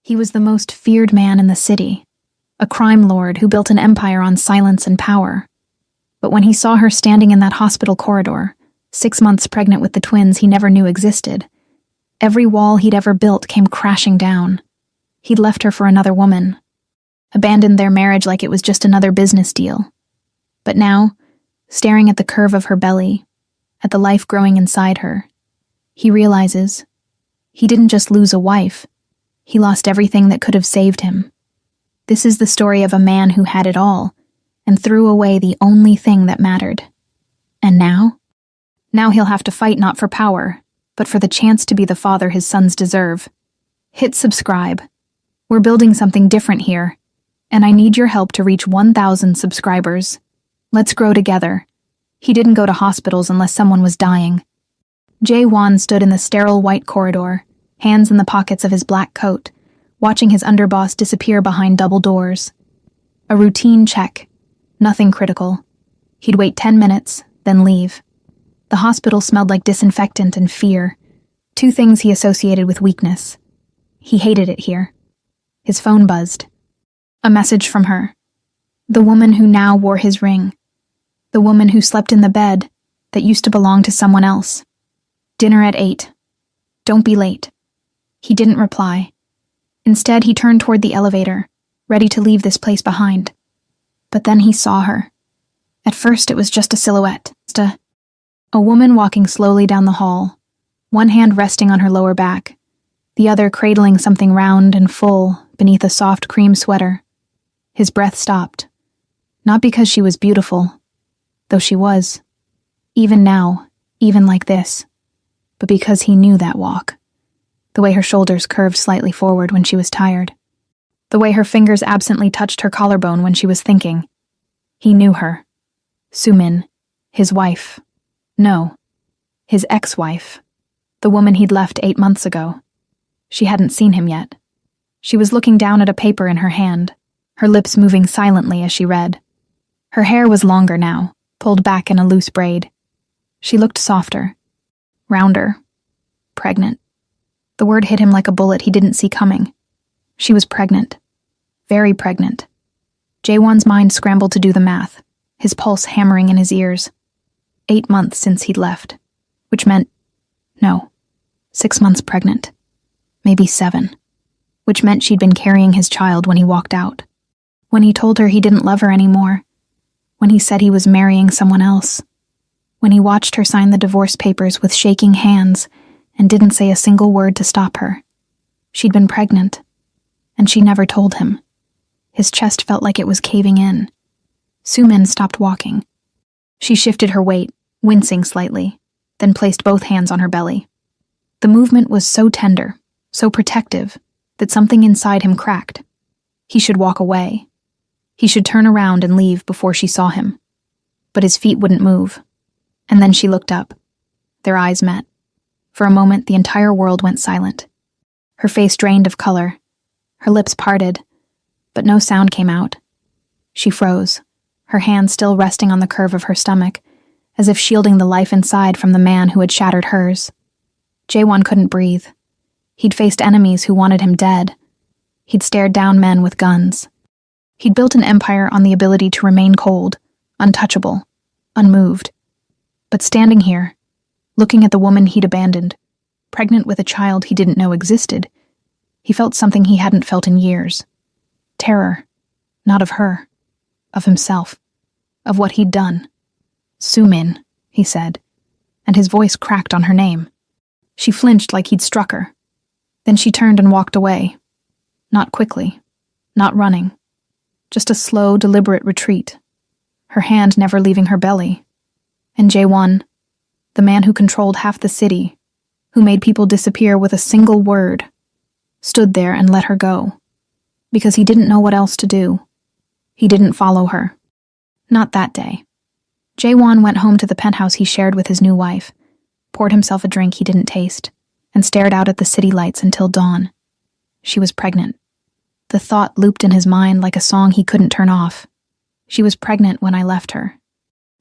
He was the most feared man in the city, a crime lord who built an empire on silence and power. But when he saw her standing in that hospital corridor, 6 months pregnant with the twins he never knew existed, every wall he'd ever built came crashing down. He'd left her for another woman, abandoned their marriage like it was just another business deal. But now, staring at the curve of her belly, at the life growing inside her, he realizes he didn't just lose a wife, he lost everything that could have saved him. This is the story of a man who had it all and threw away the only thing that mattered. And now? Now he'll have to fight not for power, but for the chance to be the father his sons deserve. Hit subscribe. We're building something different here, and I need your help to reach 1,000 subscribers. Let's grow together. He didn't go to hospitals unless someone was dying. Jae-won stood in the sterile white corridor, hands in the pockets of his black coat, watching his underboss disappear behind double doors. A routine check. Nothing critical. He'd wait 10 minutes, then leave. The hospital smelled like disinfectant and fear, two things he associated with weakness. He hated it here. His phone buzzed. A message from her. The woman who now wore his ring. The woman who slept in the bed that used to belong to someone else. Dinner at 8. Don't be late. He didn't reply. Instead, he turned toward the elevator, ready to leave this place behind. But then he saw her. At first, it was just a silhouette. A woman walking slowly down the hall, one hand resting on her lower back, the other cradling something round and full beneath a soft cream sweater. His breath stopped. Not because she was beautiful, though she was. Even now, even like this. But because he knew that walk. The way her shoulders curved slightly forward when she was tired. The way her fingers absently touched her collarbone when she was thinking. He knew her. Sumin, his wife. No, his ex-wife. The woman he'd left 8 months ago. She hadn't seen him yet. She was looking down at a paper in her hand, her lips moving silently as she read. Her hair was longer now, pulled back in a loose braid. She looked softer, rounder, pregnant. The word hit him like a bullet he didn't see coming. She was pregnant. Very pregnant. Jae-won's mind scrambled to do the math, his pulse hammering in his ears. 8 months since he'd left, which meant, 6 months pregnant. Maybe 7. Which meant she'd been carrying his child when he walked out. When he told her he didn't love her anymore. When he said he was marrying someone else. When he watched her sign the divorce papers with shaking hands and didn't say a single word to stop her. She'd been pregnant, and she never told him. His chest felt like it was caving in. Sumin stopped walking. She shifted her weight, wincing slightly, then placed both hands on her belly. The movement was so tender, so protective, that something inside him cracked. He should walk away. He should turn around and leave before she saw him. But his feet wouldn't move. And then she looked up. Their eyes met. For a moment, the entire world went silent. Her face drained of color. Her lips parted, but no sound came out. She froze, her hand still resting on the curve of her stomach, as if shielding the life inside from the man who had shattered hers. Jae-won couldn't breathe. He'd faced enemies who wanted him dead. He'd stared down men with guns. He'd built an empire on the ability to remain cold, untouchable, unmoved. But standing here, looking at the woman he'd abandoned, pregnant with a child he didn't know existed, he felt something he hadn't felt in years. Terror. Not of her. Of himself. Of what he'd done. Sumin, he said, and his voice cracked on her name. She flinched like he'd struck her. Then she turned and walked away. Not quickly. Not running. Just a slow, deliberate retreat. Her hand never leaving her belly. And Jae-won, the man who controlled half the city, who made people disappear with a single word, stood there and let her go. Because he didn't know what else to do. He didn't follow her. Not that day. Jae-won went home to the penthouse he shared with his new wife, poured himself a drink he didn't taste, and stared out at the city lights until dawn. She was pregnant. The thought looped in his mind like a song he couldn't turn off. She was pregnant when I left her.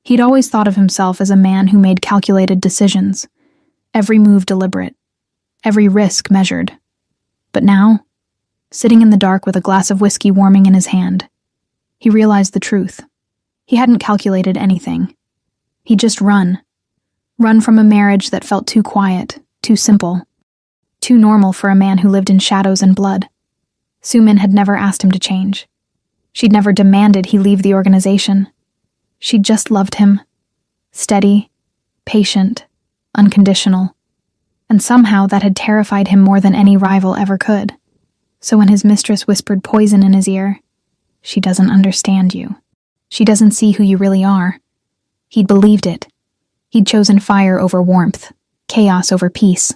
He'd always thought of himself as a man who made calculated decisions, every move deliberate, every risk measured. But now, sitting in the dark with a glass of whiskey warming in his hand. He realized the truth. He hadn't calculated anything. He'd just run from a marriage that felt too quiet, too simple, too normal for a man who lived in shadows and blood. Sumin had never asked him to change. She'd never demanded he leave the organization. She'd just loved him. Steady, patient, unconditional. And somehow that had terrified him more than any rival ever could. So when his mistress whispered poison in his ear, "She doesn't understand you. She doesn't see who you really are," he'd believed it. He'd chosen fire over warmth, chaos over peace.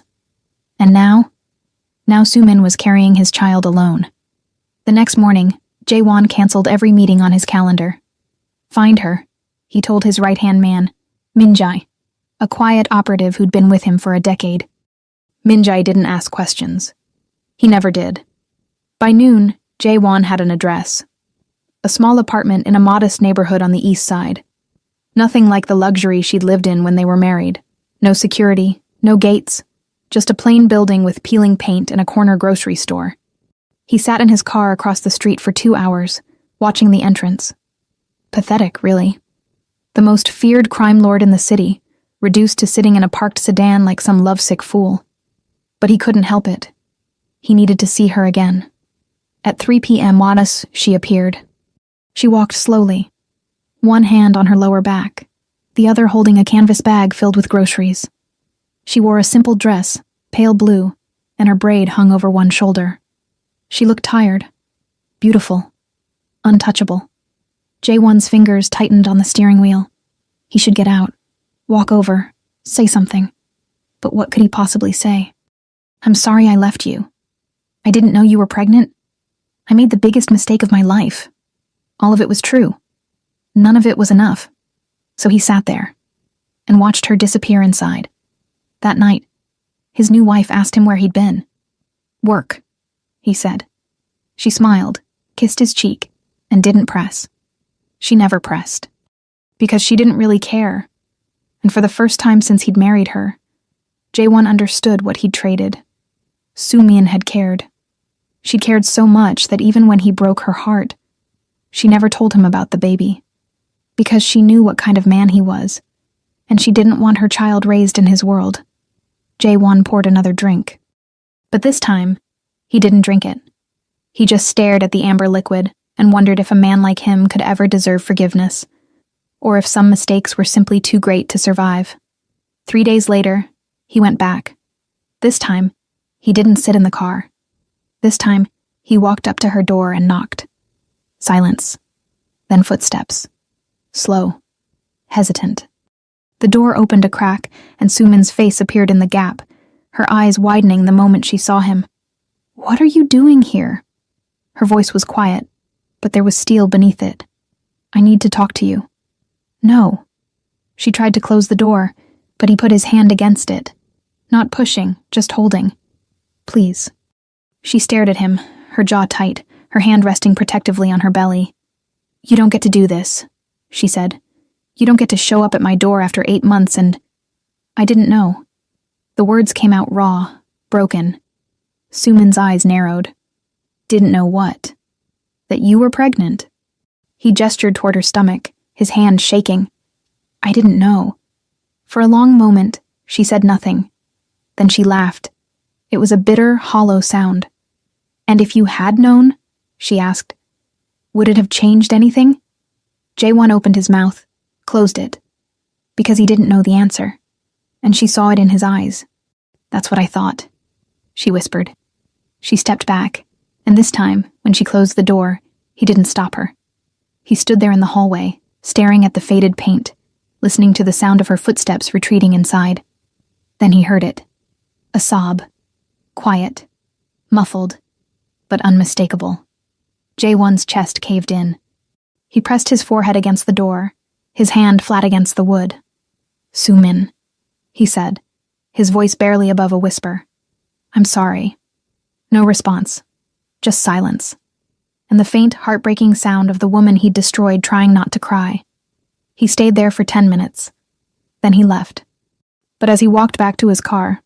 And now Sumin was carrying his child alone. The next morning, Jae-won canceled every meeting on his calendar. Find her, he told his right-hand man, Min-jae, a quiet operative who'd been with him for a decade. Min-jae didn't ask questions. He never did. By noon, Jae-won had an address. A small apartment in a modest neighborhood on the east side. Nothing like the luxury she'd lived in when they were married. No security, no gates, just a plain building with peeling paint and a corner grocery store. He sat in his car across the street for 2 hours, watching the entrance. Pathetic, really. The most feared crime lord in the city, reduced to sitting in a parked sedan like some lovesick fool. But he couldn't help it. He needed to see her again. At 3 p.m. Wadas, she appeared. She walked slowly, one hand on her lower back, the other holding a canvas bag filled with groceries. She wore a simple dress, pale blue, and her braid hung over one shoulder. She looked tired, beautiful, untouchable. Jae-won's fingers tightened on the steering wheel. He should get out, walk over, say something. But what could he possibly say? "I'm sorry I left you. I didn't know you were pregnant. I made the biggest mistake of my life. All of it was true. None of it was enough." So he sat there and watched her disappear inside. That night, his new wife asked him where he'd been. "Work," he said. She smiled, kissed his cheek, and didn't press. She never pressed. Because she didn't really care. And for the first time since he'd married her, Jae-won understood what he'd traded. Sumin had cared. She'd cared so much that even when he broke her heart, she never told him about the baby. Because she knew what kind of man he was, and she didn't want her child raised in his world. Jae-won poured another drink. But this time, he didn't drink it. He just stared at the amber liquid and wondered if a man like him could ever deserve forgiveness, or if some mistakes were simply too great to survive. 3 days later, he went back. This time, he didn't sit in the car. This time, he walked up to her door and knocked. Silence. Then footsteps. Slow. Hesitant. The door opened a crack, and Sumin's face appeared in the gap, her eyes widening the moment she saw him. "What are you doing here?" Her voice was quiet, but there was steel beneath it. "I need to talk to you." "No." She tried to close the door, but he put his hand against it. Not pushing, just holding. "Please." She stared at him, her jaw tight, her hand resting protectively on her belly. "You don't get to do this," she said. "You don't get to show up at my door after 8 months and—" "I didn't know." The words came out raw, broken. Sumin's eyes narrowed. "Didn't know what?" "That you were pregnant." He gestured toward her stomach, his hand shaking. "I didn't know." For a long moment, she said nothing. Then she laughed. It was a bitter, hollow sound. "And if you had known," she asked, "would it have changed anything?" Jae-won opened his mouth, closed it, because he didn't know the answer, and she saw it in his eyes. "That's what I thought," she whispered. She stepped back, and this time, when she closed the door, he didn't stop her. He stood there in the hallway, staring at the faded paint, listening to the sound of her footsteps retreating inside. Then he heard it. A sob. Quiet. Muffled. But unmistakable. Jae-won's chest caved in. He pressed his forehead against the door, his hand flat against the wood. "Sumin," he said, his voice barely above a whisper. "I'm sorry." No response. Just silence. And the faint, heartbreaking sound of the woman he'd destroyed trying not to cry. He stayed there for 10 minutes. Then he left. But as he walked back to his car,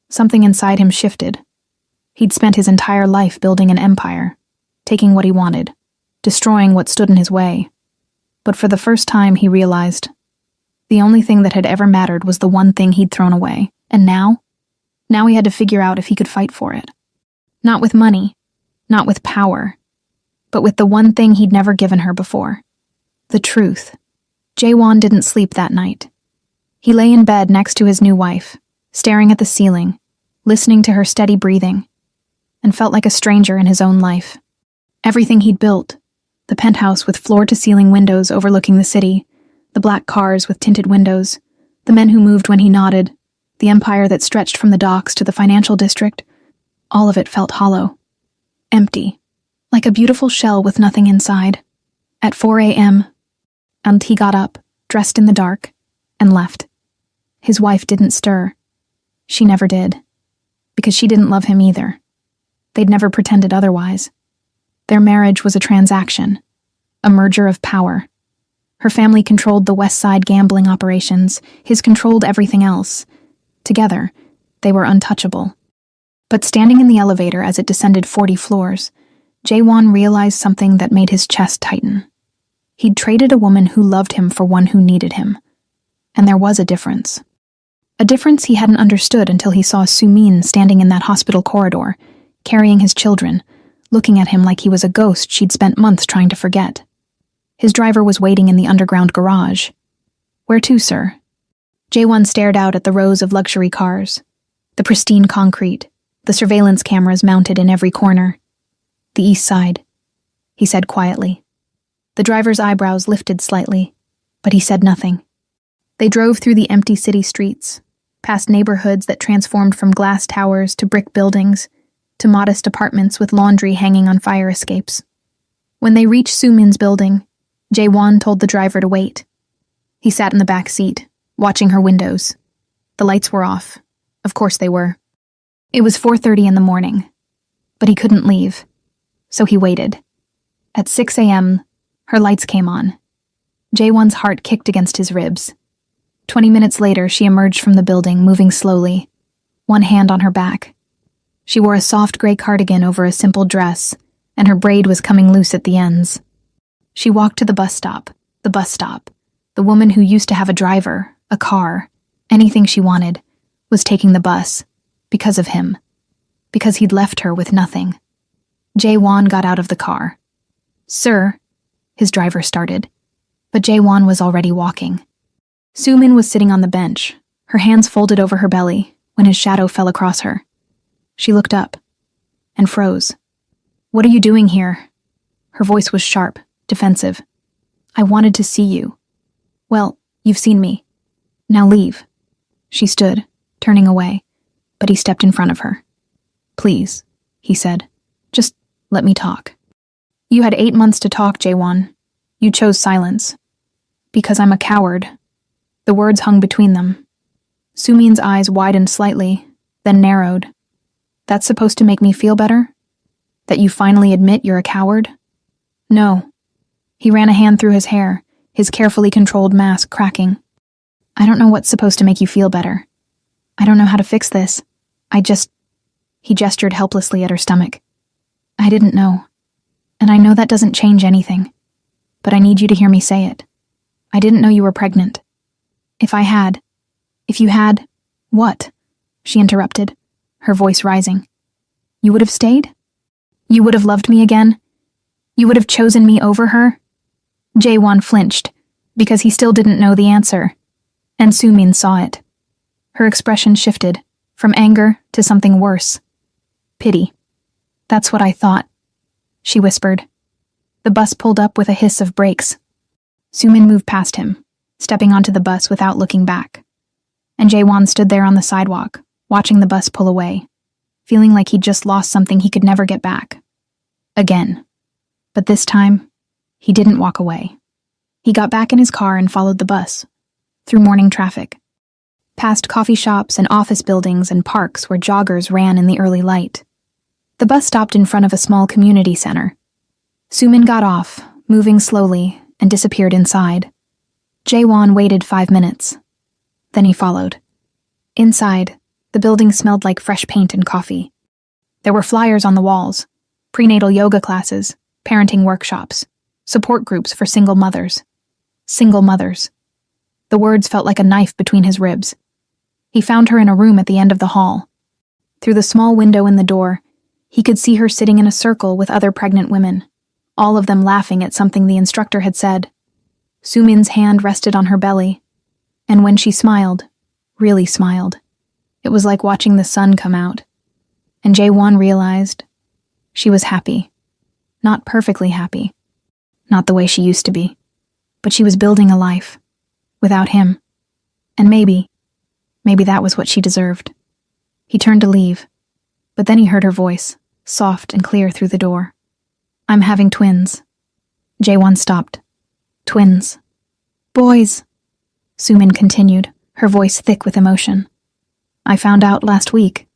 something inside him shifted. He'd spent his entire life building an empire, taking what he wanted, destroying what stood in his way. But for the first time, he realized the only thing that had ever mattered was the one thing he'd thrown away. And now he had to figure out if he could fight for it. Not with money, not with power, but with the one thing he'd never given her before. The truth. Jaewon didn't sleep that night. He lay in bed next to his new wife, staring at the ceiling, listening to her steady breathing, and felt like a stranger in his own life. Everything he'd built, the penthouse with floor-to-ceiling windows overlooking the city, the black cars with tinted windows, the men who moved when he nodded, the empire that stretched from the docks to the financial district, all of it felt hollow, empty, like a beautiful shell with nothing inside. At 4 a.m., and he got up, dressed in the dark, and left. His wife didn't stir. She never did, because she didn't love him either. They'd never pretended otherwise. Their marriage was a transaction, a merger of power. Her family controlled the West Side gambling operations, his controlled everything else. Together, they were untouchable. But standing in the elevator as it descended 40 floors, Jaewon realized something that made his chest tighten. He'd traded a woman who loved him for one who needed him. And there was a difference. A difference he hadn't understood until he saw Soo-min standing in that hospital corridor, carrying his children, looking at him like he was a ghost she'd spent months trying to forget. His driver was waiting in the underground garage. "Where to, sir?" Jaewon stared out at the rows of luxury cars, the pristine concrete, the surveillance cameras mounted in every corner. "The east side," he said quietly. The driver's eyebrows lifted slightly, but he said nothing. They drove through the empty city streets, past neighborhoods that transformed from glass towers to brick buildings, to modest apartments with laundry hanging on fire escapes. When they reached Soo-min's building, Jaewon told the driver to wait. He sat in the back seat, watching her windows. The lights were off. Of course they were. It was 4:30 in the morning, but he couldn't leave, so he waited. At 6 a.m., her lights came on. Jaewon's heart kicked against his ribs. 20 minutes later, she emerged from the building, moving slowly, one hand on her back. She wore a soft gray cardigan over a simple dress, and her braid was coming loose at the ends. She walked to the bus stop. The woman who used to have a driver, a car, anything she wanted, was taking the bus, because of him. Because he'd left her with nothing. Jaewon got out of the car. "Sir," his driver started, but Jaewon was already walking. Soo-min was sitting on the bench, her hands folded over her belly, when his shadow fell across her. She looked up, and froze. "What are you doing here?" Her voice was sharp, defensive. "I wanted to see you." "Well, you've seen me. Now leave." She stood, turning away, but he stepped in front of her. "Please," he said, "just let me talk." "You had 8 months to talk, Jaewon. You chose silence." "Because I'm a coward." The words hung between them. Soo-min's eyes widened slightly, then narrowed. "That's supposed to make me feel better? That you finally admit you're a coward?" "No." He ran a hand through his hair, his carefully controlled mask cracking. "I don't know what's supposed to make you feel better. I don't know how to fix this. He gestured helplessly at her stomach. "I didn't know. And I know that doesn't change anything. But I need you to hear me say it. I didn't know you were pregnant. If you had, what?" she interrupted, her voice rising. "You would have stayed? You would have loved me again? You would have chosen me over her?" Jaewon flinched, because he still didn't know the answer, and Soo-min saw it. Her expression shifted, from anger to something worse. "Pity. That's what I thought," she whispered. The bus pulled up with a hiss of brakes. Soo-min moved past him, stepping onto the bus without looking back. And Jaewon stood there on the sidewalk, watching the bus pull away, feeling like he'd just lost something he could never get back. Again. But this time, he didn't walk away. He got back in his car and followed the bus, through morning traffic, past coffee shops and office buildings and parks where joggers ran in the early light. The bus stopped in front of a small community center. Soo-min got off, moving slowly, and disappeared inside. Jaewon waited 5 minutes. Then he followed. Inside, the building smelled like fresh paint and coffee. There were flyers on the walls, prenatal yoga classes, parenting workshops, support groups for single mothers. Single mothers. The words felt like a knife between his ribs. He found her in a room at the end of the hall. Through the small window in the door, he could see her sitting in a circle with other pregnant women, all of them laughing at something the instructor had said. Sumin's hand rested on her belly, and when she smiled, really smiled, it was like watching the sun come out. And Jae-won realized she was happy. Not perfectly happy. Not the way she used to be. But she was building a life. Without him. And maybe that was what she deserved. He turned to leave, but then he heard her voice, soft and clear through the door. I'm having twins. Jae-won stopped. Twins. Boys. Sumin continued, her voice thick with emotion. I found out last week.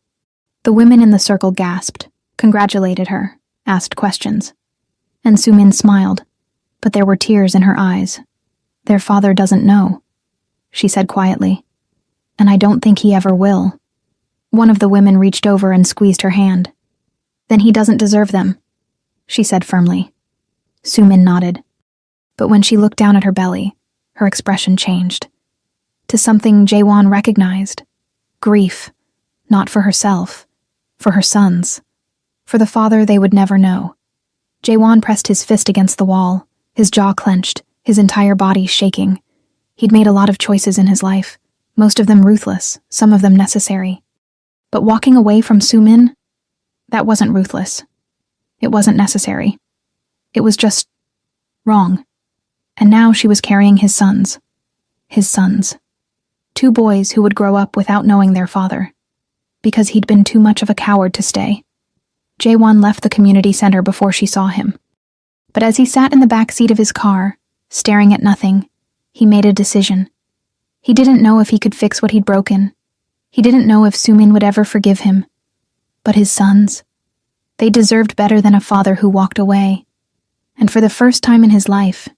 The women in the circle gasped, congratulated her, asked questions. And Sumin smiled, but there were tears in her eyes. Their father doesn't know, she said quietly. And I don't think he ever will. One of the women reached over and squeezed her hand. Then he doesn't deserve them, she said firmly. Sumin nodded. But when she looked down at her belly, her expression changed. To something Jae-won recognized. Grief. Not for herself. For her sons. For the father they would never know. Jae-won pressed his fist against the wall, his jaw clenched, his entire body shaking. He'd made a lot of choices in his life, most of them ruthless, some of them necessary. But walking away from Sumin, that wasn't ruthless. It wasn't necessary. It was just wrong. And now she was carrying his sons. His sons. 2 boys who would grow up without knowing their father. Because he'd been too much of a coward to stay. Jae-won left the community center before she saw him. But as he sat in the back seat of his car, staring at nothing, he made a decision. He didn't know if he could fix what he'd broken. He didn't know if Sumin would ever forgive him. But his sons, they deserved better than a father who walked away. And for the first time in his life,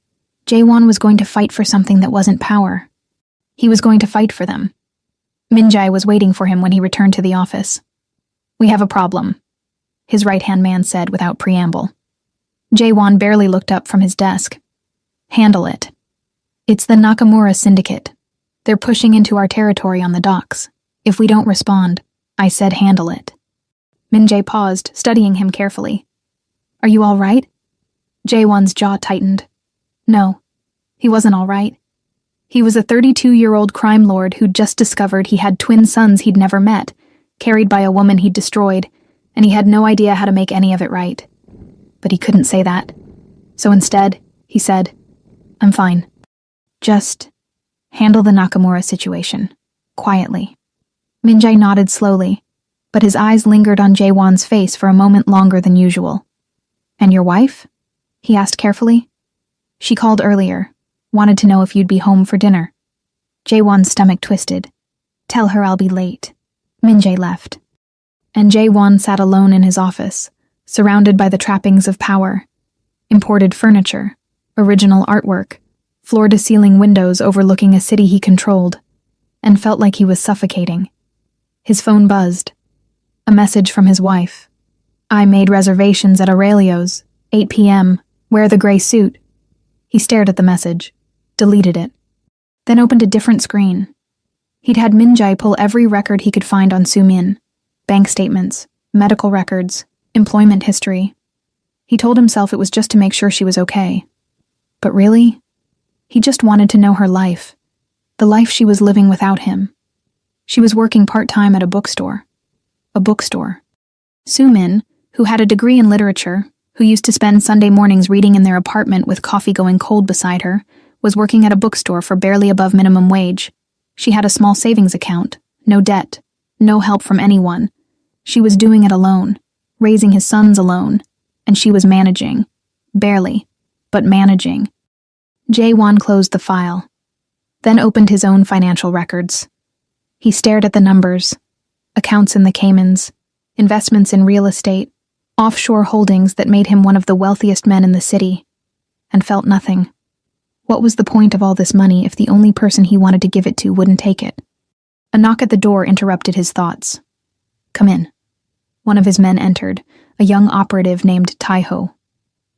Jae-won was going to fight for something that wasn't power. He was going to fight for them. Min-jae was waiting for him when he returned to the office. We have a problem, his right-hand man said without preamble. Jae-won barely looked up from his desk. Handle it. It's the Nakamura Syndicate. They're pushing into our territory on the docks. If we don't respond, I said handle it. Min-jae paused, studying him carefully. Are you all right? Jae-won's jaw tightened. No, he wasn't all right. He was a 32-year-old crime lord who'd just discovered he had twin sons he'd never met, carried by a woman he'd destroyed, and he had no idea how to make any of it right. But he couldn't say that. So instead, he said, I'm fine. Just handle the Nakamura situation, quietly. Min-jae nodded slowly, but his eyes lingered on Jae-won's face for a moment longer than usual. And your wife? He asked carefully. She called earlier, wanted to know if you'd be home for dinner. Jae-won's stomach twisted. Tell her I'll be late. Min-jae left. And Jae-won sat alone in his office, surrounded by the trappings of power. Imported furniture, original artwork, floor-to-ceiling windows overlooking a city he controlled, and felt like he was suffocating. His phone buzzed. A message from his wife. I made reservations at Aurelio's, 8 p.m., wear the gray suit. He stared at the message, deleted it, then opened a different screen. He'd had Min-jae pull every record he could find on Sumin, bank statements, medical records, employment history. He told himself it was just to make sure she was okay. But really, he just wanted to know her life, the life she was living without him. She was working part-time at a bookstore. A bookstore. Sumin, who had a degree in literature, who used to spend Sunday mornings reading in their apartment with coffee going cold beside her, was working at a bookstore for barely above minimum wage. She had a small savings account, no debt, no help from anyone. She was doing it alone, raising his sons alone, and she was managing. Barely, but managing. Jae-won closed the file, then opened his own financial records. He stared at the numbers, accounts in the Caymans, investments in real estate, offshore holdings that made him one of the wealthiest men in the city, and felt nothing. What was the point of all this money if the only person he wanted to give it to wouldn't take it? A knock at the door interrupted his thoughts. Come in. One of his men entered, a young operative named Taiho.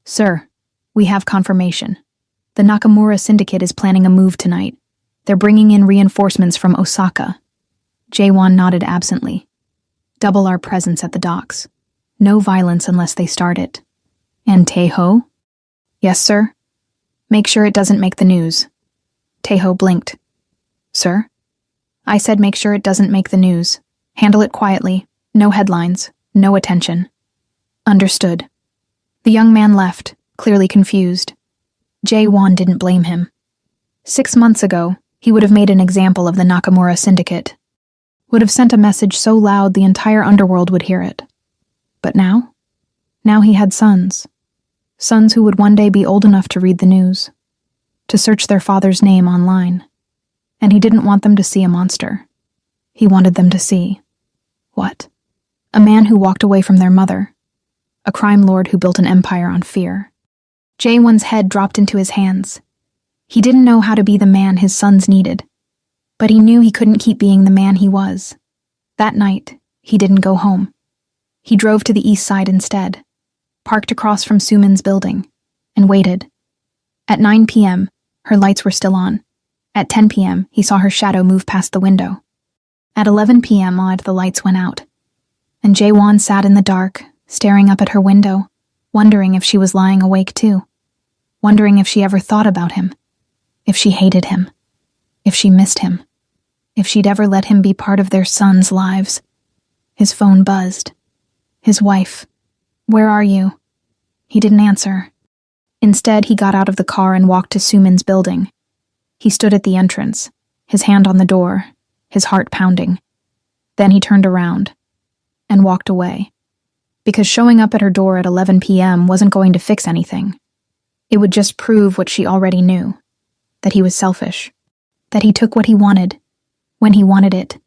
"Sir, we have confirmation. The Nakamura Syndicate is planning a move tonight. They're bringing in reinforcements from Osaka." Jaewon nodded absently. "Double our presence at the docks. No violence unless they start it." "And Taiho?" "Yes, sir. Make sure it doesn't make the news." Taiho blinked. "Sir?" "I said make sure it doesn't make the news. Handle it quietly. No headlines. No attention." "Understood." The young man left, clearly confused. Jaewon didn't blame him. 6 months ago, he would have made an example of the Nakamura Syndicate. Would have sent a message so loud the entire underworld would hear it. But now? Now he had sons. Sons who would one day be old enough to read the news, to search their father's name online. And he didn't want them to see a monster. He wanted them to see what? A man who walked away from their mother. A crime lord who built an empire on fear. Jaewon's head dropped into his hands. He didn't know how to be the man his sons needed, but he knew he couldn't keep being the man he was. That night, he didn't go home. He drove to the east side instead, parked across from Sumin's building, and waited. At 9 p.m., her lights were still on. At 10 p.m., he saw her shadow move past the window. At 11 p.m., the lights went out, and Jaewon sat in the dark, staring up at her window, wondering if she was lying awake too, wondering if she ever thought about him, if she hated him, if she missed him, if she'd ever let him be part of their sons' lives. His phone buzzed. His wife. "Where are you?" He didn't answer. Instead, he got out of the car and walked to Sumin's building. He stood at the entrance, his hand on the door, his heart pounding. Then he turned around and walked away, because showing up at her door at 11 p.m. wasn't going to fix anything. It would just prove what she already knew, that he was selfish, that he took what he wanted, when he wanted it,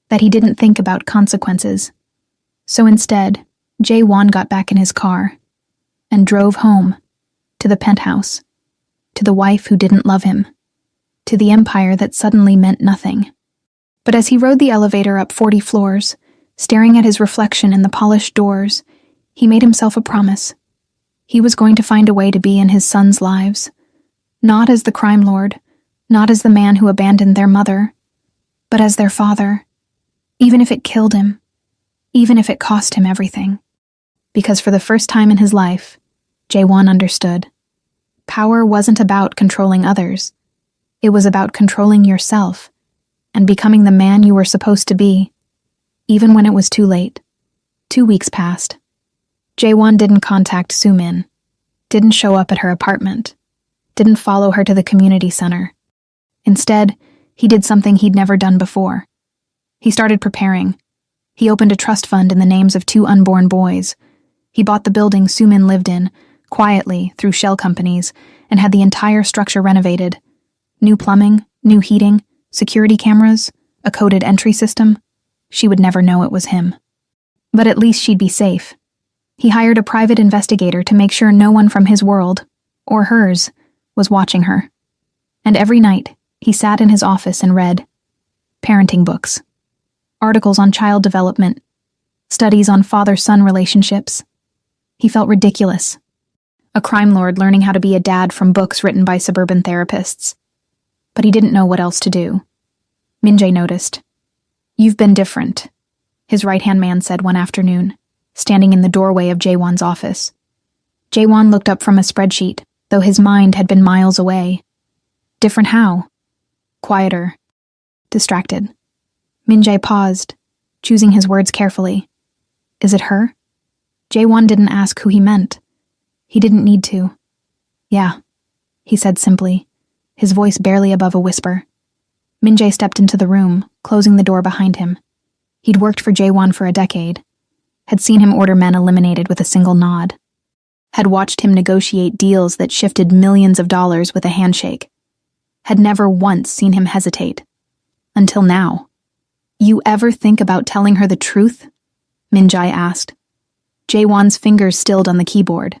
that he didn't think about consequences. So instead, Jaewon got back in his car and drove home, to the penthouse, to the wife who didn't love him, to the empire that suddenly meant nothing. But as he rode the elevator up 40 floors, staring at his reflection in the polished doors, he made himself a promise. He was going to find a way to be in his sons' lives, not as the crime lord, not as the man who abandoned their mother, but as their father, even if it killed him, even if it cost him everything. Because for the first time in his life, Jaewon understood. Power wasn't about controlling others. It was about controlling yourself and becoming the man you were supposed to be, even when it was too late. 2 weeks passed. Jaewon didn't contact Sumin, didn't show up at her apartment, didn't follow her to the community center. Instead, he did something he'd never done before. He started preparing. He opened a trust fund in the names of 2 unborn boys. He bought the building Sumin lived in, quietly, through shell companies, and had the entire structure renovated. New plumbing, new heating, security cameras, a coded entry system. She would never know it was him. But at least she'd be safe. He hired a private investigator to make sure no one from his world, or hers, was watching her. And every night, he sat in his office and read parenting books, articles on child development, studies on father-son relationships. He felt ridiculous. A crime lord learning how to be a dad from books written by suburban therapists. But he didn't know what else to do. Min-jae noticed. "You've been different," his right-hand man said one afternoon, standing in the doorway of Jaewon's office. Jaewon looked up from a spreadsheet, though his mind had been miles away. Different how? Quieter. Distracted. Min-jae paused, choosing his words carefully. Is it her? Jaewon didn't ask who he meant. He didn't need to. Yeah, he said simply, his voice barely above a whisper. Min-jae stepped into the room, closing the door behind him. He'd worked for Jaewon for a decade, had seen him order men eliminated with a single nod, had watched him negotiate deals that shifted millions of dollars with a handshake, had never once seen him hesitate. Until now. You ever think about telling her the truth? Min-jae asked. Jaewon's fingers stilled on the keyboard.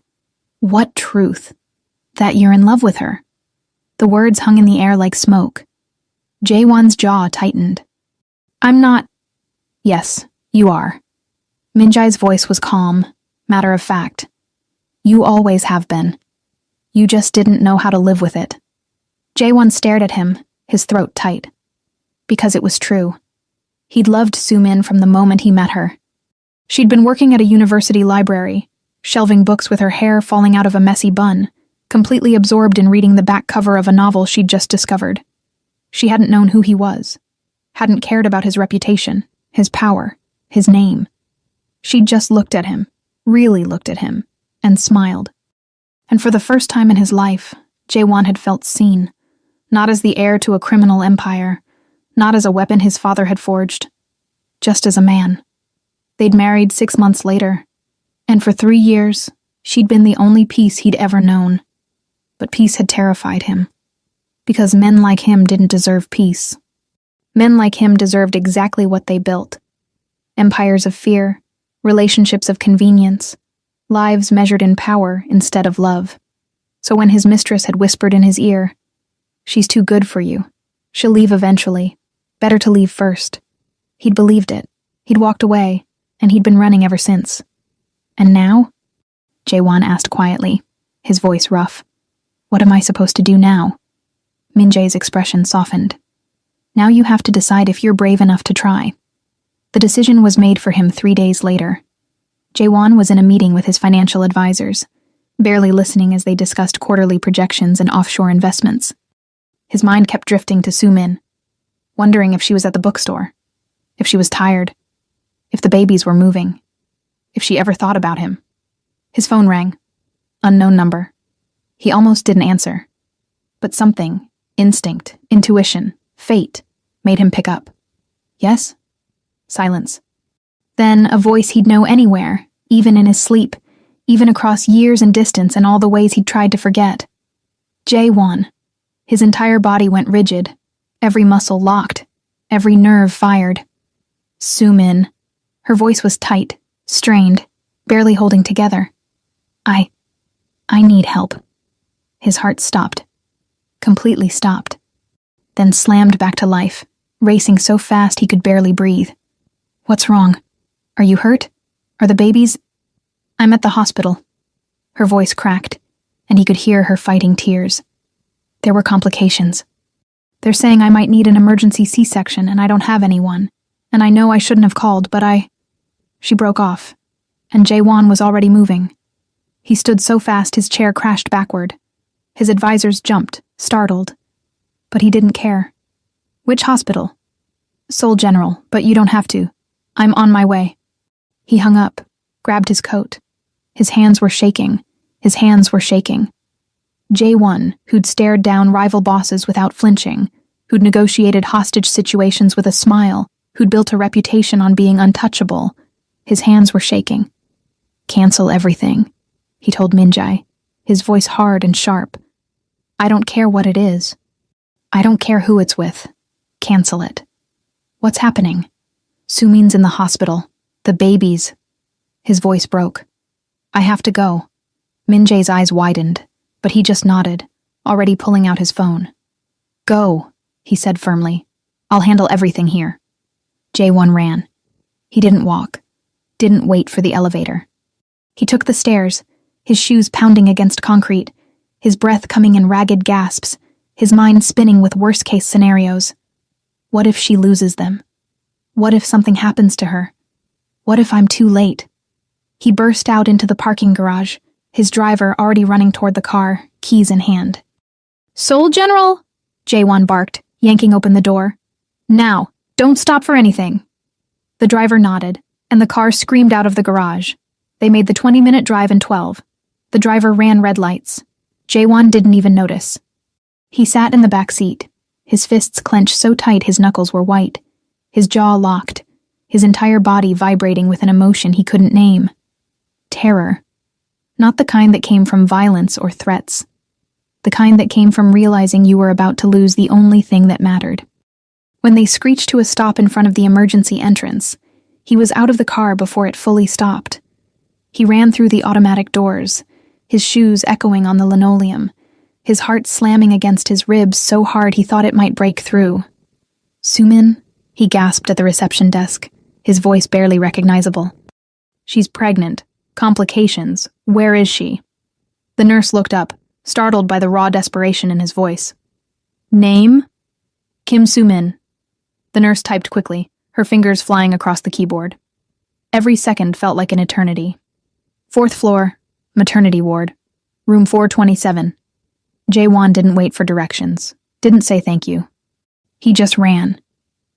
What truth? That you're in love with her. The words hung in the air like smoke. Jaewon's jaw tightened. I'm not. Yes, you are. Minjai's voice was calm, matter of fact. You always have been. You just didn't know how to live with it. Jae-won stared at him, his throat tight. Because it was true. He'd loved Soo-min from the moment he met her. She'd been working at a university library, shelving books with her hair falling out of a messy bun, completely absorbed in reading the back cover of a novel she'd just discovered. She hadn't known who he was, hadn't cared about his reputation, his power, his name. She'd just looked at him, really looked at him, and smiled. And for the first time in his life, Jae-won had felt seen, not as the heir to a criminal empire, not as a weapon his father had forged, just as a man. They'd married 6 months later, and for 3 years, she'd been the only peace he'd ever known. But peace had terrified him, because men like him didn't deserve peace. Men like him deserved exactly what they built. Empires of fear, relationships of convenience, lives measured in power instead of love. So when his mistress had whispered in his ear, "She's too good for you. She'll leave eventually. Better to leave first," he'd believed it. He'd walked away, and he'd been running ever since. And now? Jae-won asked quietly, his voice rough. What am I supposed to do now? Min-jae's expression softened. Now you have to decide if you're brave enough to try. The decision was made for him 3 days later. Jae-won was in a meeting with his financial advisors, barely listening as they discussed quarterly projections and offshore investments. His mind kept drifting to Soo-min, wondering if she was at the bookstore, if she was tired, if the babies were moving, if she ever thought about him. His phone rang. Unknown number. He almost didn't answer. But something, instinct, intuition, fate, made him pick up. Yes? Silence. Then a voice he'd know anywhere, even in his sleep, even across years and distance and all the ways he'd tried to forget. Jae-won. His entire body went rigid, every muscle locked, every nerve fired. Soo-min. Her voice was tight, strained, barely holding together. I need help. His heart stopped. Completely stopped. Then slammed back to life, racing so fast he could barely breathe. What's wrong? Are you hurt? Are the babies? I'm at the hospital. Her voice cracked, and he could hear her fighting tears. There were complications. They're saying I might need an emergency C-section and I don't have anyone. And I know I shouldn't have called, but She broke off, and Jae-won was already moving. He stood so fast his chair crashed backward. His advisors jumped, startled. But he didn't care. Which hospital? Seoul General, but you don't have to. I'm on my way. He hung up, grabbed his coat. His hands were shaking. His hands were shaking. Jae-won, who'd stared down rival bosses without flinching, who'd negotiated hostage situations with a smile, who'd built a reputation on being untouchable, his hands were shaking. Cancel everything, he told Min-jae, his voice hard and sharp. I don't care what it is. I don't care who it's with. Cancel it. What's happening? Soo-min's in the hospital. The babies. His voice broke. I have to go. Min-jae's eyes widened, but he just nodded, already pulling out his phone. Go, he said firmly. I'll handle everything here. Jae-won ran. He didn't walk. Didn't wait for the elevator. He took the stairs, his shoes pounding against concrete, his breath coming in ragged gasps, his mind spinning with worst-case scenarios. What if she loses them? What if something happens to her? What if I'm too late? He burst out into the parking garage, his driver already running toward the car, keys in hand. Seoul General! Jae-won barked, yanking open the door. Now, don't stop for anything. The driver nodded, and the car screamed out of the garage. They made the 20-minute drive in 12. The driver ran red lights. Jae-won didn't even notice. He sat in the back seat, his fists clenched so tight his knuckles were white, his jaw locked, his entire body vibrating with an emotion he couldn't name. Terror. Not the kind that came from violence or threats. The kind that came from realizing you were about to lose the only thing that mattered. When they screeched to a stop in front of the emergency entrance, he was out of the car before it fully stopped. He ran through the automatic doors, his shoes echoing on the linoleum, his heart slamming against his ribs so hard he thought it might break through. Soo-min? He gasped at the reception desk, his voice barely recognizable. She's pregnant. Complications. Where is she? The nurse looked up, startled by the raw desperation in his voice. Name? Kim Soo-min. The nurse typed quickly, her fingers flying across the keyboard. Every second felt like an eternity. 4th floor, maternity ward, room 427. Jae-won didn't wait for directions, didn't say thank you. He just ran.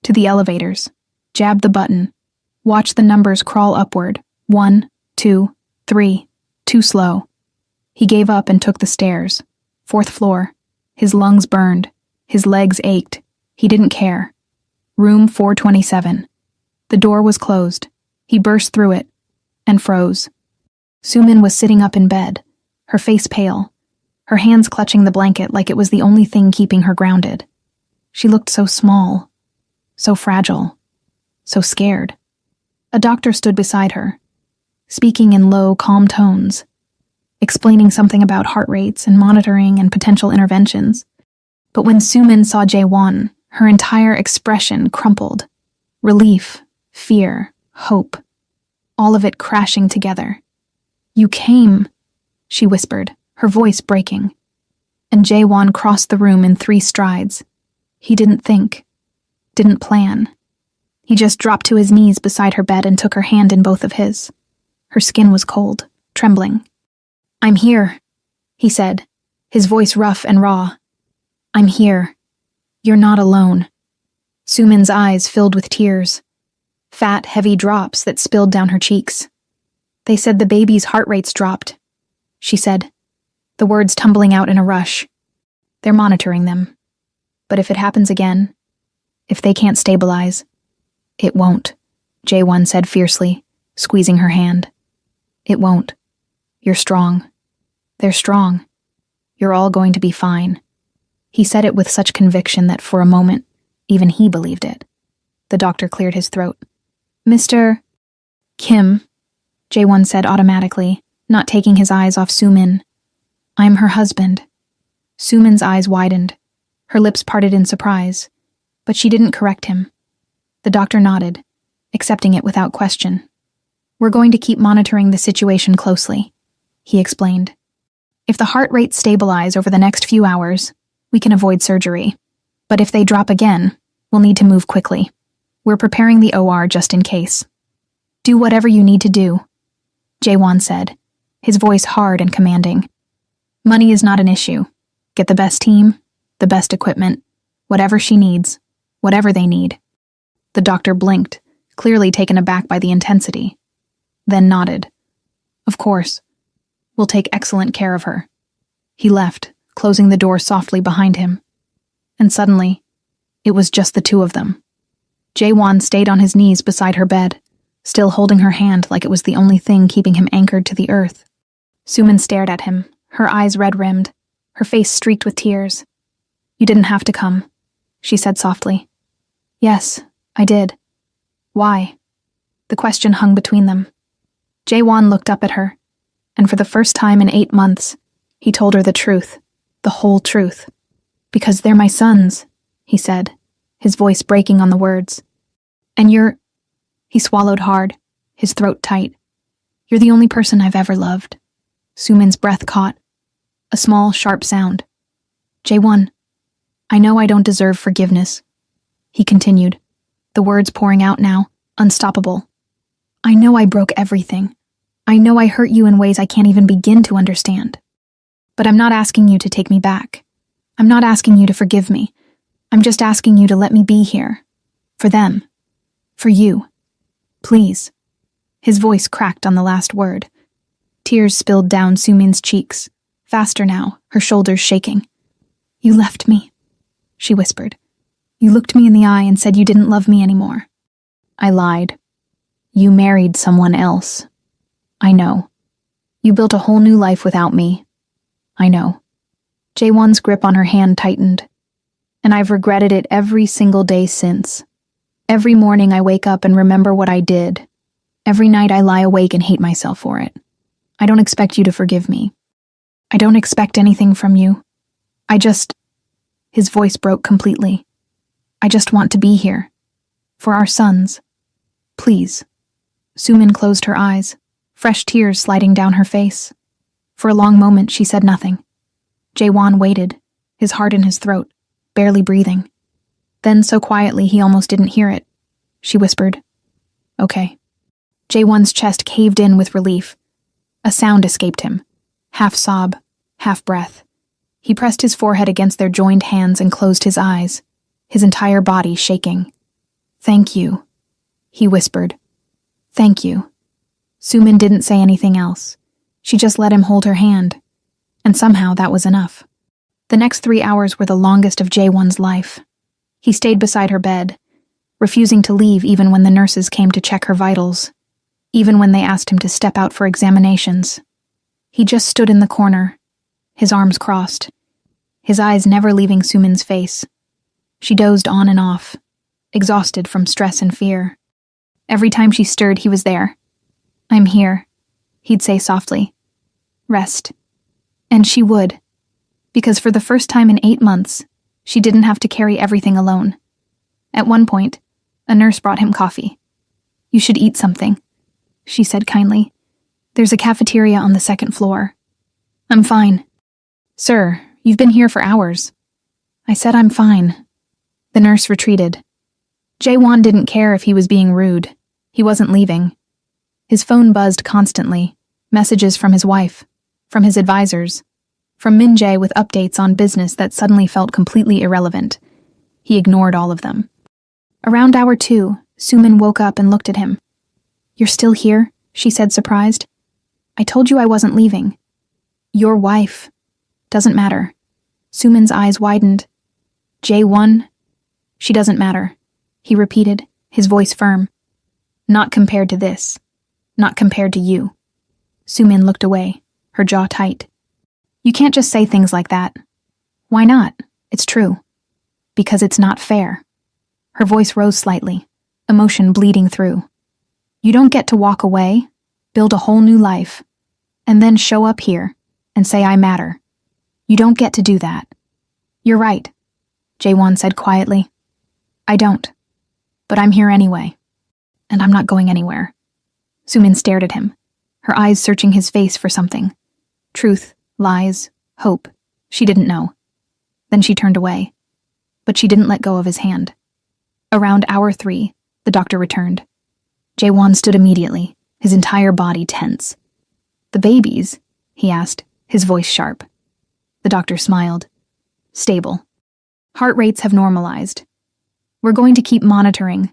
To the elevators, jabbed the button, watched the numbers crawl upward. 1, 2, 3, too slow. He gave up and took the stairs. 4th floor. His lungs burned. His legs ached. He didn't care. Room 427. The door was closed. He burst through it and froze. Soo-min was sitting up in bed, her face pale, her hands clutching the blanket like it was the only thing keeping her grounded. She looked so small, so fragile, so scared. A doctor stood beside her, speaking in low, calm tones, explaining something about heart rates and monitoring and potential interventions. But when Soo-min saw Jae-won, her entire expression crumpled. Relief, fear, hope, all of it crashing together. You came, she whispered, her voice breaking. And Jae-won crossed the room in 3 strides. He didn't think, didn't plan. He just dropped to his knees beside her bed and took her hand in both of his. Her skin was cold, trembling. I'm here, he said, his voice rough and raw. I'm here. You're not alone. Soo-min's eyes filled with tears. Fat, heavy drops that spilled down her cheeks. They said the baby's heart rates dropped, she said, the words tumbling out in a rush. They're monitoring them. But if it happens again, if they can't stabilize, it won't, Jae-won said fiercely, squeezing her hand. It won't. You're strong. They're strong. You're all going to be fine. He said it with such conviction that for a moment, even he believed it. The doctor cleared his throat. Mr. Kim, Jae-won said automatically, not taking his eyes off Soo-min. I'm her husband. Soo-min's eyes widened. Her lips parted in surprise, but she didn't correct him. The doctor nodded, accepting it without question. We're going to keep monitoring the situation closely, he explained. If the heart rates stabilize over the next few hours, we can avoid surgery. But if they drop again, we'll need to move quickly. We're preparing the OR just in case. Do whatever you need to do, Jae-won said, his voice hard and commanding. Money is not an issue. Get the best team, the best equipment, whatever she needs, whatever they need. The doctor blinked, clearly taken aback by the intensity, then nodded. Of course. We'll take excellent care of her. He left, closing the door softly behind him. And suddenly, it was just the two of them. Jae-won stayed on his knees beside her bed, still holding her hand like it was the only thing keeping him anchored to the earth. Soo-min stared at him, her eyes red-rimmed, her face streaked with tears. You didn't have to come, she said softly. Yes, I did. Why? The question hung between them. Jae-won looked up at her, and for the first time in 8 months, he told her the truth, the whole truth. Because they're my sons, he said, his voice breaking on the words. And you're... He swallowed hard, his throat tight. You're the only person I've ever loved. Soo-min's breath caught. A small, sharp sound. Jae-won, I know I don't deserve forgiveness, he continued, the words pouring out now, unstoppable. I know I broke everything. I know I hurt you in ways I can't even begin to understand. But I'm not asking you to take me back. I'm not asking you to forgive me. I'm just asking you to let me be here. For them. For you. Please. His voice cracked on the last word. Tears spilled down Soo-min's cheeks, faster now, her shoulders shaking. You left me, she whispered. You looked me in the eye and said you didn't love me anymore. I lied. You married someone else. I know. You built a whole new life without me. I know. Jae-won's grip on her hand tightened, and I've regretted it every single day since. Every morning I wake up and remember what I did. Every night I lie awake and hate myself for it. I don't expect you to forgive me. I don't expect anything from you. I just... His voice broke completely. I just want to be here. For our sons. Please. Soo-min closed her eyes, fresh tears sliding down her face. For a long moment, she said nothing. Jae-won waited, his heart in his throat, barely breathing. Then, so quietly he almost didn't hear it, she whispered, "Okay." Jae-won's chest caved in with relief. A sound escaped him, half sob, half breath. He pressed his forehead against their joined hands and closed his eyes, his entire body shaking. "Thank you," he whispered. "Thank you." Sumin didn't say anything else. She just let him hold her hand, and somehow that was enough. The next 3 hours were the longest of Jae-won's life. He stayed beside her bed, refusing to leave even when the nurses came to check her vitals, even when they asked him to step out for examinations. He just stood in the corner, his arms crossed, his eyes never leaving Sumin's face. She dozed on and off, exhausted from stress and fear. Every time she stirred, he was there. "I'm here," he'd say softly. "Rest." And she would, because for the first time in 8 months, she didn't have to carry everything alone. At one point, a nurse brought him coffee. "You should eat something," she said kindly. "There's a cafeteria on the second floor." "I'm fine." "Sir, you've been here for hours." "I said I'm fine." The nurse retreated. Jae-won didn't care if he was being rude. He wasn't leaving. His phone buzzed constantly, messages from his wife, from his advisors, from Min-jae with updates on business that suddenly felt completely irrelevant. He ignored all of them. Around hour 2, Sumin woke up and looked at him. "You're still here?" she said, surprised. "I told you I wasn't leaving." "Your wife." "Doesn't matter." Sumin's eyes widened. "Jae-won?" "She doesn't matter," he repeated, his voice firm. "Not compared to this. Not compared to you." Sumin looked away, her jaw tight. "You can't just say things like that." "Why not? It's true." "Because it's not fair." Her voice rose slightly, emotion bleeding through. "You don't get to walk away, build a whole new life, and then show up here and say I matter. You don't get to do that." "You're right," Jae-won said quietly. "I don't. But I'm here anyway. And I'm not going anywhere." Sumin stared at him, her eyes searching his face for something. Truth, lies, hope. She didn't know. Then she turned away. But she didn't let go of his hand. Around hour 3, the doctor returned. Jae-won stood immediately, his entire body tense. "The babies?" he asked, his voice sharp. The doctor smiled. "Stable. Heart rates have normalized. We're going to keep monitoring,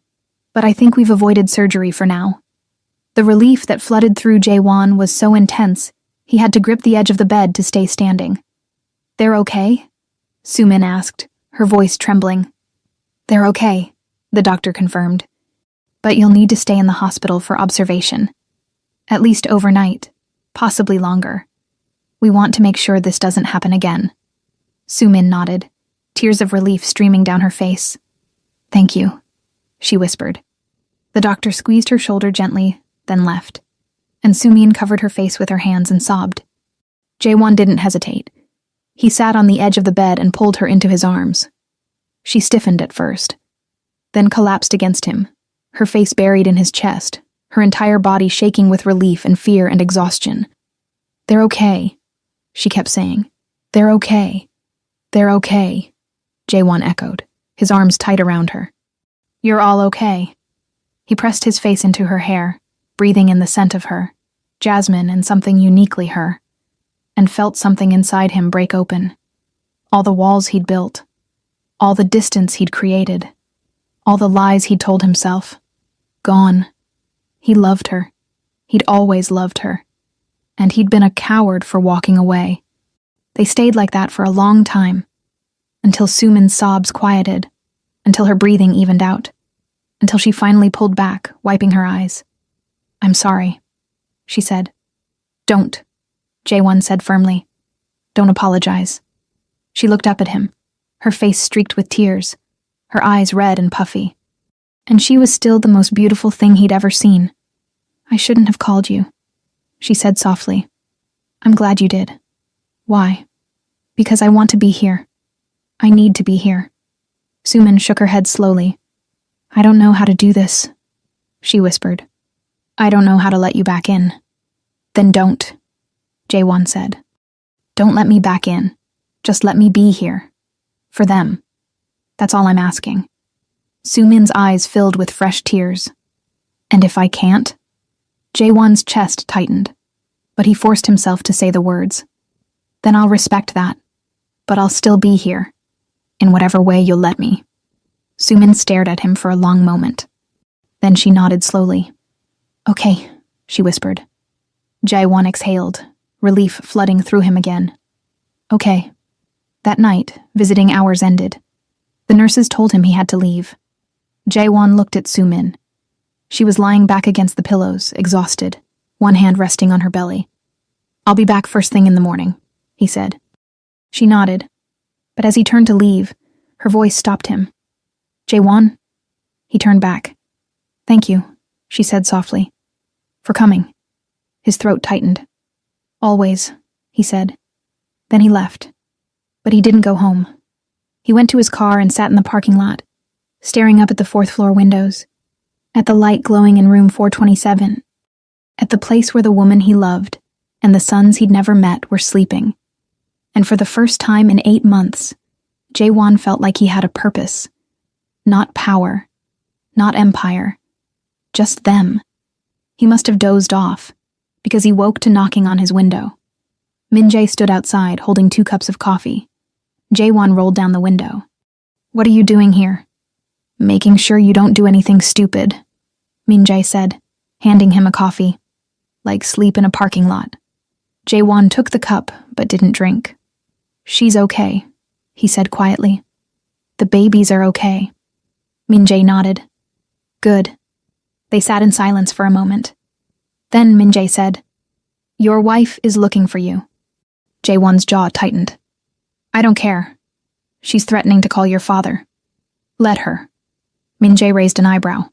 but I think we've avoided surgery for now." The relief that flooded through Jae-won was so intense, he had to grip the edge of the bed to stay standing. "They're okay?" Sumin asked, her voice trembling. "They're okay," the doctor confirmed. "But you'll need to stay in the hospital for observation. At least overnight, possibly longer. We want to make sure this doesn't happen again." Sumin nodded, tears of relief streaming down her face. "Thank you," she whispered. The doctor squeezed her shoulder gently, then left, and Sumin covered her face with her hands and sobbed. Jae-won didn't hesitate. He sat on the edge of the bed and pulled her into his arms. She stiffened at first, then collapsed against him, her face buried in his chest, her entire body shaking with relief and fear and exhaustion. "They're okay," she kept saying. "They're okay. They're okay," Jae-won echoed, his arms tight around her. "You're all okay." He pressed his face into her hair, breathing in the scent of her, jasmine and something uniquely her, and felt something inside him break open. All the walls he'd built, all the distance he'd created, all the lies he'd told himself. Gone. He loved her. He'd always loved her. And he'd been a coward for walking away. They stayed like that for a long time, until Sumin's sobs quieted, until her breathing evened out, until she finally pulled back, wiping her eyes. "I'm sorry," she said. "Don't," Jae-won said firmly. "Don't apologize." She looked up at him, her face streaked with tears, her eyes red and puffy. And she was still the most beautiful thing he'd ever seen. "I shouldn't have called you," she said softly. "I'm glad you did." "Why?" "Because I want to be here. I need to be here." Sumin shook her head slowly. "I don't know how to do this," she whispered. "I don't know how to let you back in." Then don't, Jae-won said. Don't let me back in. Just let me be here. For them. That's all I'm asking. Soo-min's eyes filled with fresh tears. And if I can't? Jae-won's chest tightened, but he forced himself to say the words. Then I'll respect that, but I'll still be here, in whatever way you'll let me. Soo-min stared at him for a long moment. Then she nodded slowly. Okay, she whispered. Jae-won exhaled, relief flooding through him again. Okay. That night, visiting hours ended. The nurses told him he had to leave. Jae-won looked at Soo-min. She was lying back against the pillows, exhausted, one hand resting on her belly. I'll be back first thing in the morning, he said. She nodded, but as he turned to leave, her voice stopped him. Jae-won? He turned back. Thank you, she said softly. For coming. His throat tightened. Always, he said. Then he left. But he didn't go home. He went to his car and sat in the parking lot, staring up at the fourth-floor windows, at the light glowing in room 427, at the place where the woman he loved and the sons he'd never met were sleeping. And for the first time in 8 months, Jae-won felt like he had a purpose. Not power. Not empire. Just them. He must have dozed off, because he woke to knocking on his window. Min-jae stood outside, holding 2 cups of coffee. Jae-won rolled down the window. What are you doing here? Making sure you don't do anything stupid, Min-jae said, handing him a coffee. Like sleep in a parking lot. Jae-won took the cup, but didn't drink. She's okay, he said quietly. The babies are okay. Min-jae nodded. Good. They sat in silence for a moment. Then Min-jae said, Your wife is looking for you. Jae-won's jaw tightened. I don't care. She's threatening to call your father. Let her. Min-jae raised an eyebrow.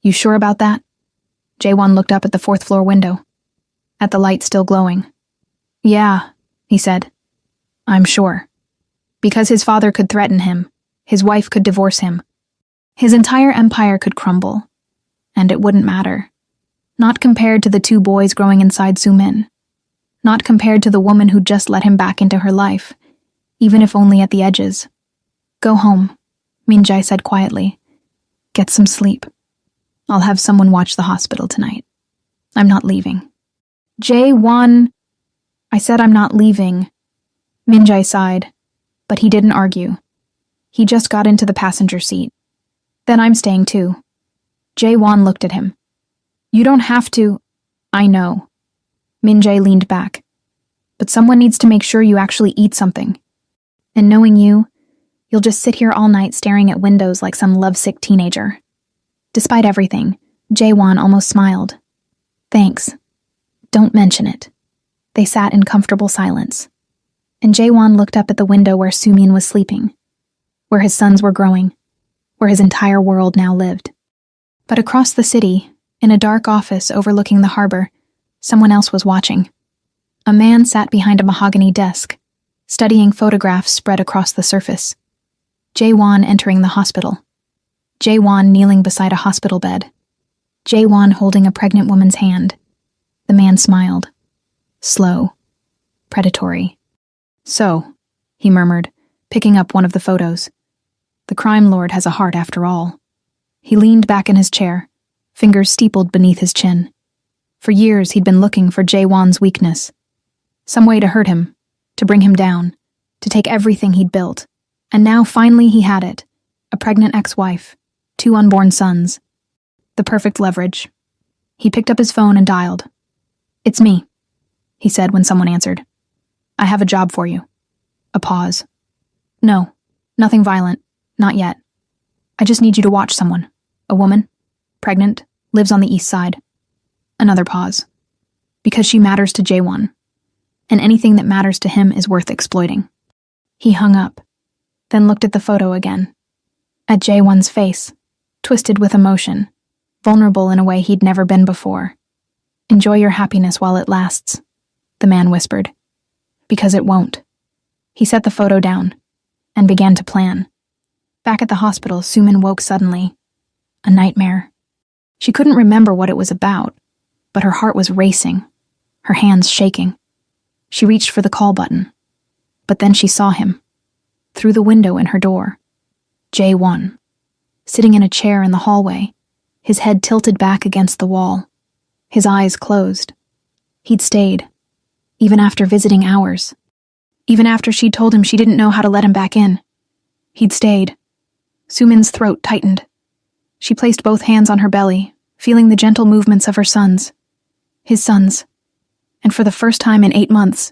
You sure about that? Jae-won looked up at the 4th-floor window, at the light still glowing. Yeah, he said. I'm sure. Because his father could threaten him, his wife could divorce him. His entire empire could crumble. And it wouldn't matter. Not compared to the 2 boys growing inside Soo-min. Not compared to the woman who'd just let him back into her life, even if only at the edges. Go home, Min-jae said quietly. Get some sleep. I'll have someone watch the hospital tonight. I'm not leaving. Jae-won, I said I'm not leaving. Min-jae sighed, but he didn't argue. He just got into the passenger seat. Then I'm staying too. Jae-won looked at him. You don't have to. I know. Min-jae leaned back. But someone needs to make sure you actually eat something. And knowing you, you'll just sit here all night staring at windows like some lovesick teenager. Despite everything, Jae-won almost smiled. Thanks. Don't mention it. They sat in comfortable silence. And Jae-won looked up at the window where Soo-min was sleeping, where his sons were growing, where his entire world now lived. But across the city, in a dark office overlooking the harbor, someone else was watching. A man sat behind a mahogany desk, studying photographs spread across the surface. Jae-won entering the hospital. Jae-won kneeling beside a hospital bed. Jae-won holding a pregnant woman's hand. The man smiled. Slow. Predatory. So, he murmured, picking up one of the photos. The crime lord has a heart after all. He leaned back in his chair, fingers steepled beneath his chin. For years he'd been looking for Jae-won's weakness. Some way to hurt him, to bring him down, to take everything he'd built. And now finally he had it. A pregnant ex-wife, 2 unborn sons. The perfect leverage. He picked up his phone and dialed. It's me, he said when someone answered. I have a job for you. A pause. No, nothing violent. Not yet. I just need you to watch someone. A woman. Pregnant. Lives on the east side. Another pause. Because she matters to Jae-won. And anything that matters to him is worth exploiting. He hung up, then looked at the photo again. At Jae-won's face, twisted with emotion, vulnerable in a way he'd never been before. Enjoy your happiness while it lasts, the man whispered. Because it won't. He set the photo down, and began to plan. Back at the hospital, Soo-min woke suddenly. A nightmare. She couldn't remember what it was about, but her heart was racing. her hands shaking. She reached for the call button, but then she saw him, through the window in her door. J1, sitting in a chair in the hallway, his head tilted back against the wall, his eyes closed. He'd stayed, even after visiting hours, even after she'd told him she didn't know how to let him back in. He'd stayed. Sumin's throat tightened. She placed both hands on her belly, feeling the gentle movements of her sons. His sons. And for the first time in 8 months,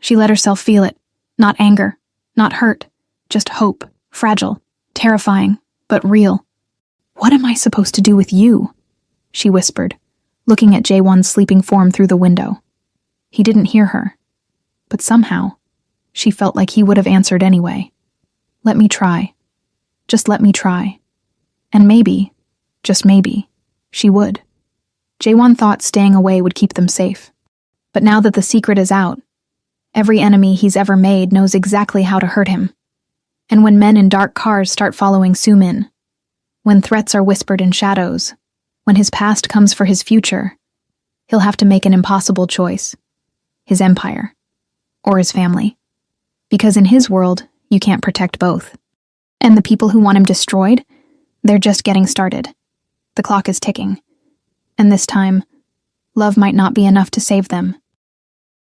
she let herself feel it. Not anger, not hurt, just hope, fragile, terrifying, but real. "What am I supposed to do with you?" she whispered, looking at J1's sleeping form through the window. He didn't hear her, but somehow, she felt like he would have answered anyway. "Let me try. Just let me try." And maybe, just maybe, she would. J1 thought staying away would keep them safe. But now that the secret is out, every enemy he's ever made knows exactly how to hurt him. And when men in dark cars start following Sumin, when threats are whispered in shadows, when his past comes for his future, he'll have to make an impossible choice. His empire. Or his family. Because in his world, you can't protect both. And the people who want him destroyed, they're just getting started. The clock is ticking. And this time, love might not be enough to save them.